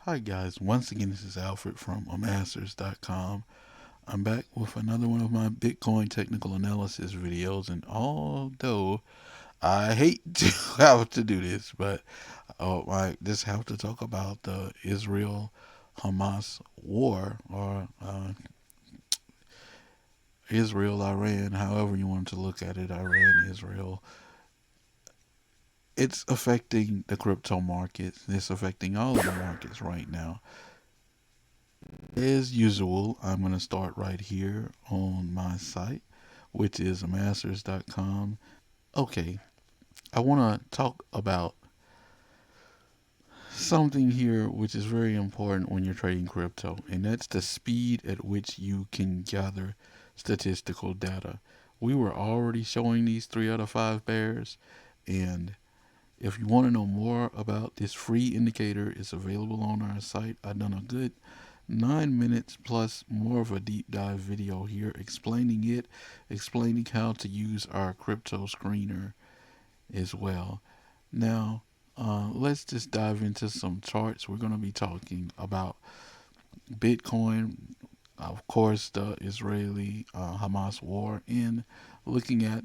Hi guys, once again this is Alfred from Amassers.com. I'm back with another one of my Bitcoin technical analysis videos, and although I hate to have to do this, but I just have to talk about the Israel Hamas war, or Israel Iran, however you want to look at it, Iran Israel. It's affecting the crypto markets. It's affecting all of the markets right now. As usual, I'm going to start right here on my site, which is Amassers.com. Okay, I want to talk about something here which is very important when you're trading crypto, and that's the speed at which you can gather statistical data. We were already showing these 3 out of 5 bears, and if you want to know more about this free indicator, it's available on our site. I've done a good 9 minutes plus more of a deep dive video here explaining it, explaining how to use our crypto screener as well. Now, let's just dive into some charts. We're going to be talking about Bitcoin, of course, the Israeli Hamas war, and looking at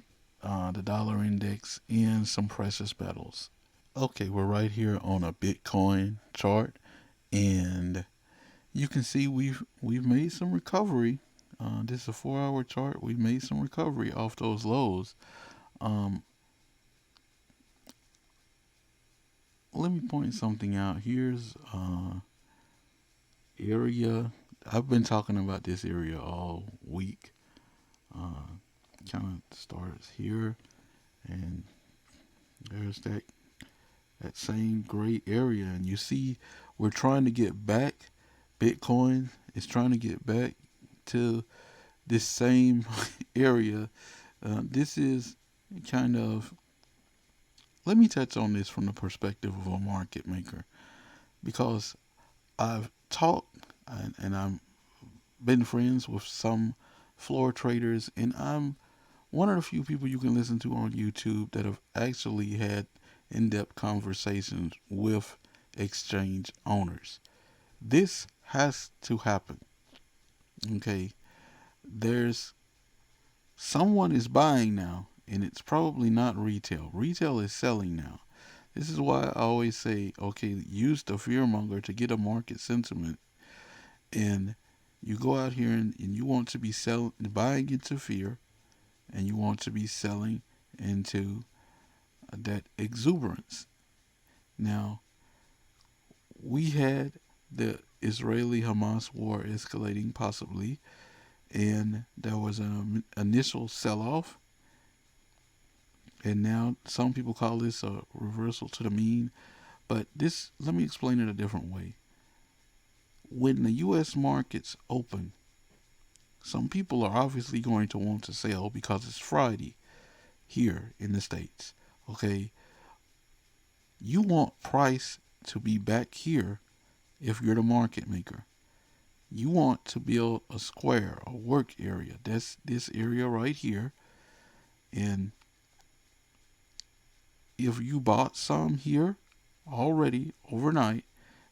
the dollar index and some precious metals. Okay, we're right here on a Bitcoin chart, and you can see we've made some recovery. This is a 4 hour chart. We've made some recovery off those lows. Um, Let me point something out. Here's area. I've been talking about this area all week. Uh, kind of starts here, and there's that same gray area, and you see we're trying to get back. Bitcoin is trying to get back to this same area. This is kind of, let me touch on this from the perspective of a market maker, because I've talked and I've been friends with some floor traders, and I'm one of the few people you can listen to on YouTube that have actually had in-depth conversations with exchange owners. This has to happen. Okay, there's someone is buying now, and it's probably not retail. Retail is selling now. This is why I always say, okay, use the fearmonger to get a market sentiment, and you go out here and you want to be selling, buying into fear, and you want to be selling into that exuberance. Now, we had the Israeli Hamas war escalating possibly, and there was an initial sell off, and now some people call this a reversal to the mean. But this, let me explain it a different way. When the U.S. markets open, some people are obviously going to want to sell because it's Friday here in the States. Okay, you want price to be back here if you're the market maker. You want to build a square, a work area. That's this area right here. And if you bought some here already overnight,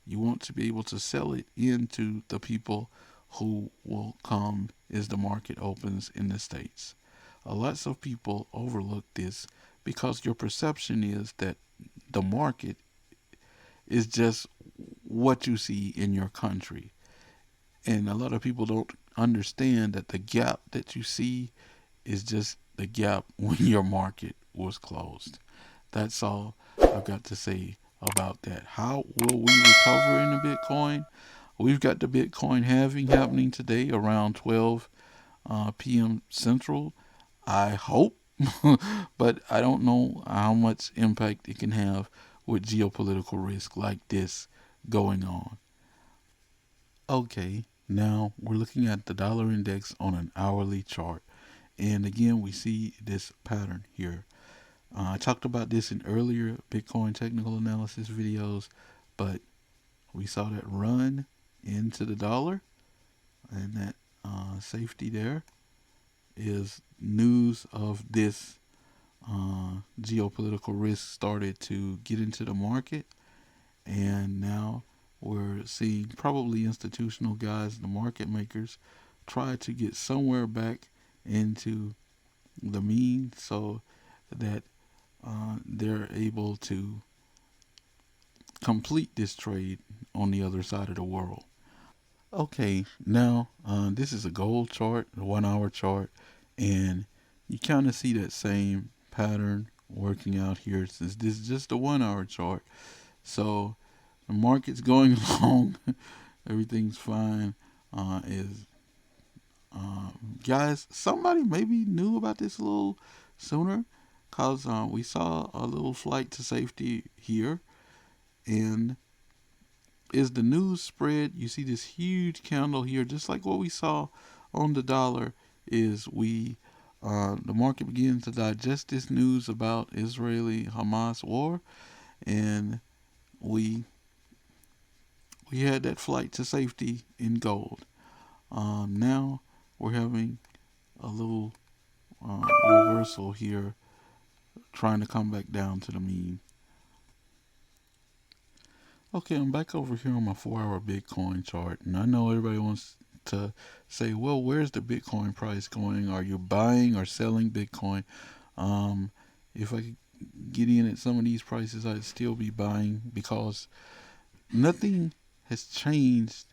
you want to be able to sell it into the people who will come as the market opens in the States. Lots of people overlook this because your perception is that the market is just what you see in your country. And a lot of people don't understand that the gap that you see is just the gap when your market was closed. That's all I've got to say about that. How will we recover in the Bitcoin? We've got the Bitcoin halving happening today around 12 p.m. Central. I hope, but I don't know how much impact it can have with geopolitical risk like this going on. Okay, now we're looking at the dollar index on an hourly chart. And again, we see this pattern here. I talked about this in earlier Bitcoin technical analysis videos, but we saw that run into the dollar, and that safety there is news of this geopolitical risk started to get into the market, and now we're seeing probably institutional guys, the market makers, try to get somewhere back into the mean so that they're able to complete this trade on the other side of the world. Okay, now this is a gold chart, a 1 hour chart, and you kind of see that same pattern working out here since this is just a 1 hour chart. So the market's going along, everything's fine. Is Guys, somebody maybe knew about this a little sooner, cause we saw a little flight to safety here, and is the news spread. You see this huge candle here, just like what we saw on the dollar. Is we The market begins to digest this news about Israeli Hamas war, and we we had that flight to safety in gold. Now we're having a little reversal here, trying to come back down to the mean. Okay, I'm back over here on my 4 hour Bitcoin chart, and I know everybody wants to say, well, where's the Bitcoin price going? Are you buying or selling Bitcoin? Um, if I could get in at some of these prices, I'd still be buying because nothing has changed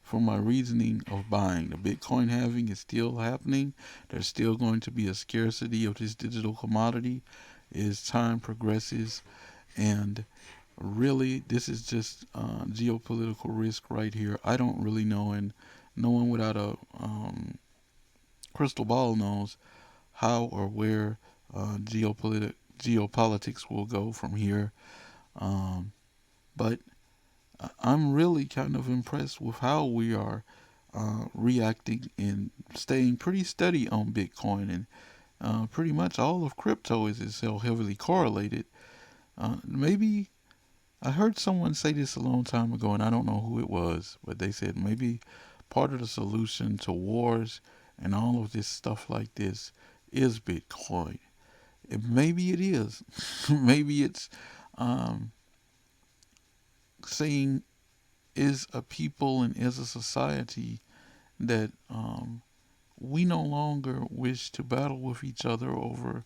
from my reasoning of buying. The Bitcoin halving is still happening. There's still going to be a scarcity of this digital commodity as time progresses, and really, this is just geopolitical risk right here. I don't really know, and no one without a crystal ball knows how or where geopolitics will go from here. Um, but I'm really kind of impressed with how we are reacting and staying pretty steady on Bitcoin, and pretty much all of crypto is so heavily correlated. Maybe I heard someone say this a long time ago, and I don't know who it was, but they said maybe part of the solution to wars and all of this stuff like this is Bitcoin. And maybe it is. Maybe it's um, saying, as a people and as a society, that we no longer wish to battle with each other over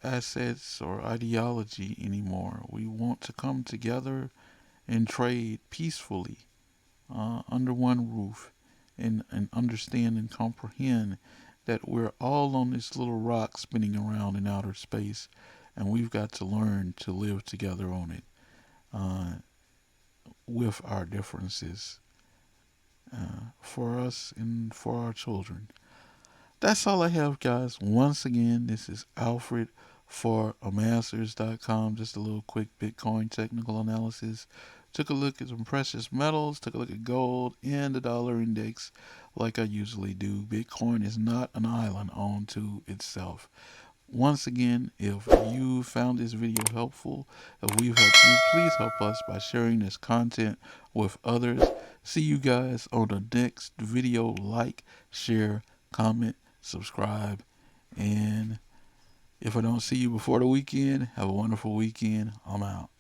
assets or ideology anymore. We want to come together and trade peacefully under one roof, and understand and comprehend that we're all on this little rock spinning around in outer space, and we've got to learn to live together on it uh, with our differences for us and for our children. That's all I have, guys. Once again, this is Alfred for Amassers.com. Just a little quick Bitcoin technical analysis. Took a look at some precious metals, took a look at gold and the dollar index like I usually do. Bitcoin is not an island unto itself. Once again, if you found this video helpful, if we've helped you, please help us by sharing this content with others. See you guys on the next video. Like, share, comment, subscribe, and if I don't see you before the weekend, have a wonderful weekend. I'm out.